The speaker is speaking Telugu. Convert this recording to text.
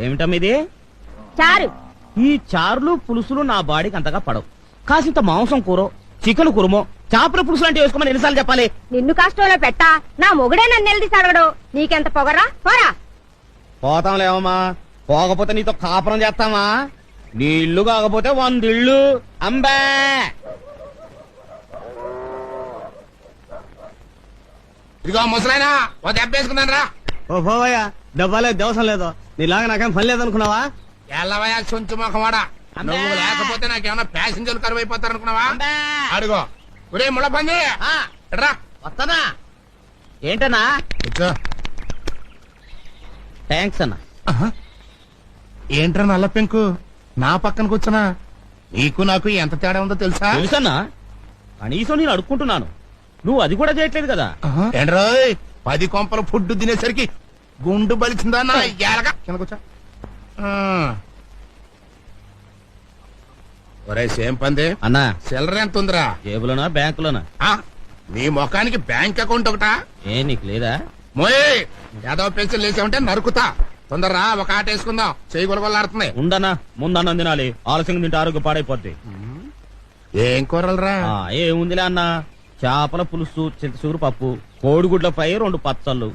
ఏమిటమ్మ ఇది? చారు. ఈ చారులు పులుసులు నా బాడీకి అంతగా పడవు. కాసింత మాంసం కూర, చికెన్ కురుమో, చేపల పులుసు అంటే వేసుకోమని ఎన్నిసార్లు చెప్పాలి? నిన్ను కష్టంలో పెట్టా నా మొగుడే నన్ను నిలదీసి అడగడు. నీకెంత పొగరా పోరా. పోతాంలేమమ్మా, పోకపోతే నీతో కాపురం చేస్తామా? నీ ఇల్లు కాకపోతే 100 ఇళ్ళు. అంబే ఇదిగో ముసలాయనా, ఓ దెబ్బ వేసుకున్నాను రా. ఓ పోవయ్యా, దెబ్బలేదు దేవసం లేదు. నీలాగా నాకేం పని లేదనుకున్నావా? ఎల్లవయ్యా సొంచు మొఖమాడా, నువ్వు లేకపోతే నాకేమన్నా ప్యాసింజర్లు కరువు అయిపోతారనుకున్నావా? అడుగో ఒరే ముళ్ళ పంది రా. వస్తానా? ఏంటన్నా? కూర్చో. థ్యాంక్స్ అన్నా. ఏంట్రా నల్ల పెంకు నా పక్కన కూర్చున్నా? నీకు నాకు ఎంత తేడా ఉందో తెలుసా? తెలుసన్నా, కనీసం నేను అడుక్కుంటున్నాను, నువ్వు అది కూడా చేయట్లేదు కదా. ఏంట్రోయ్ 10 కొంపలు ఫుడ్ తినేసరికి గుండు బలిచిందా నా ఎలగా? కింద కూర్చో. ఒరే సేమ్ పంది అన్నా, సిల్లర ఎంత ఉందిరా? జేబులోనా బ్యాంకులోనా? నీ ముఖానికి బ్యాంక్ అకౌంట్ ఒకటా? ఏ నీకు లేదా? మోయ్ ఏదో పెన్సిల్ వేసామంటే నరుకుతా. తొందరరా, ఒక ఆట వేసుకుందాం. చేయి గొలగొల్లాడుతుంది. ఉండనా, ముందన్నం తినాలి, ఆలస్యంగా తింటే ఆరోగ్యం పాడైపోద్ది. ఏం కూరలరా? ఏముందిలే అన్న, చేపల పులుసు, చింతసూరు పప్పు, కోడిగుడ్ల ఫ్రై, 2 పచ్చళ్ళు,